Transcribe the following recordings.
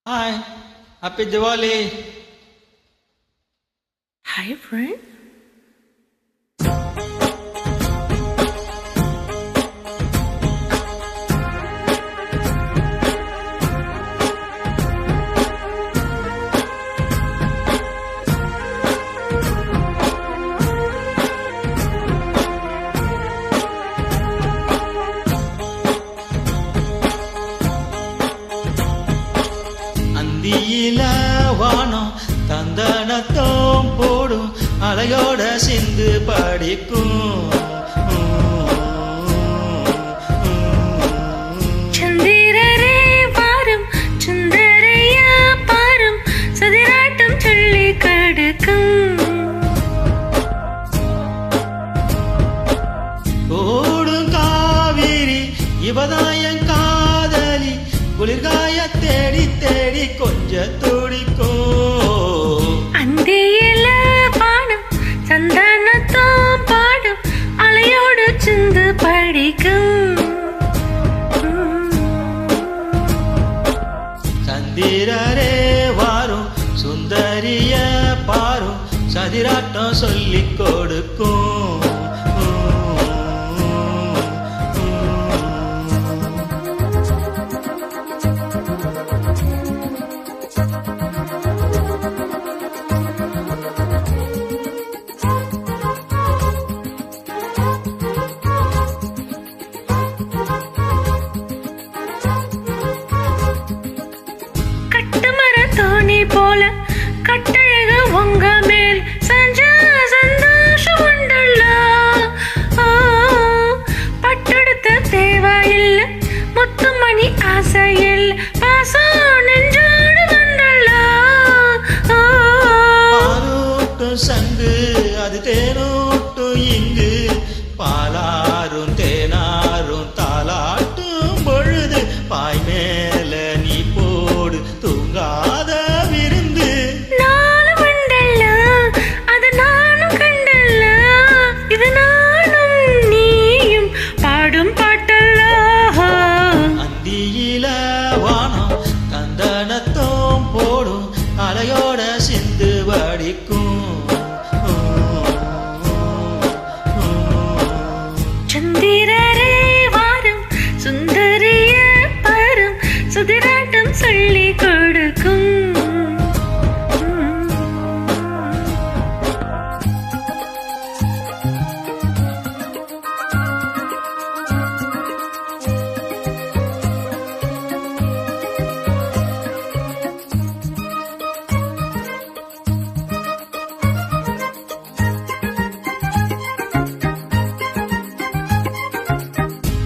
Hi, happy Diwali. Hi, friend. அந்தியில வானம் தந்தனத்தோம் போடும் அலையோட சிந்து படிக்கும். சந்திரரே வாரும் சுந்தரையா பாரும் சதிராட்டம் சொல்லி கடுக்கும். ஓடும் காவிரி இவதாயன் காதலி குளிர்காய தேடி தேடி கொஞ்ச துடிக்கும். அந்தியில பாடும் சந்தனத்தோம் பாடும் அலையோடு சிந்து படிக்கும். சந்திரரே வாரும் சுந்தரிய பாரும் சதிராட்டம் சொல்லிக் கொடுக்கும். கட்டுமர தோணி போல கட்டழக உங்க மேல் சஞ்ச சந்தோஷம் உண்டல்ல. பட்டெடுத்த தேவையில்ல முத்துமணி ஆசையில் பாசம் நெஞ்சோடு வந்தல்ல. பாலூட்டும் சங்கு அது தேனூட்டும் இங்கு பாலாரும் தேனாரும் தாலாட்டும் பொழுது பாய் மேல நீ போடு தூங்காத விருந்து. நானும் உண்டல்ல அது நானும் கண்டல்ல. இது நானும் நீயும் பாடும் பாட்டல்ல. அந்தியில வானம் தந்தனத்தோம் போடும் அலையோட சிந்து வடிக்கும். சந்திரரே வாரும் சுந்தரிய பாரும் சுதிராட்டம் சொல்லி கொடுக்கும்.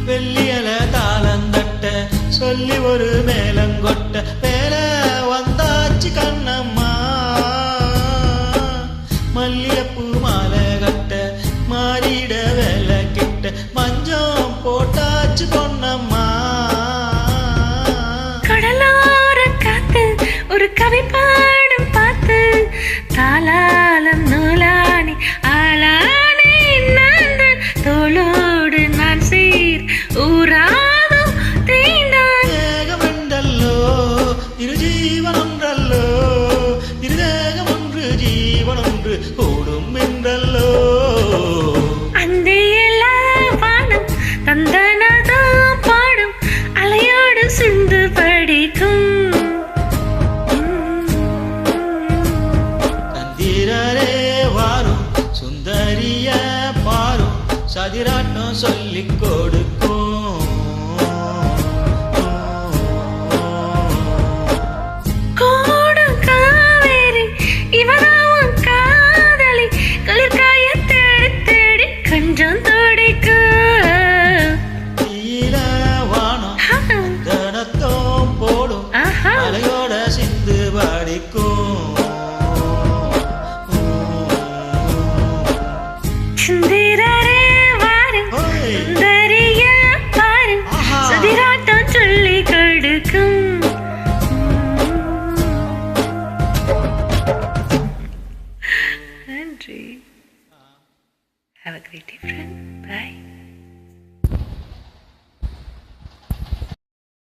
வெள்ளியல தாளந்தட்ட சொல்லி ஒரு மேலங்கொட்ட வேல வந்தாச்சு கண்ணம்மா. மல்லியப்பூ மாலை கட்ட மாறிட வேலை கிட்ட மஞ்சம் போட்டாச்சு பொன்னம்மா. கடலோர காத்து ஒரு கவி பாடும் பார்த்து தாளால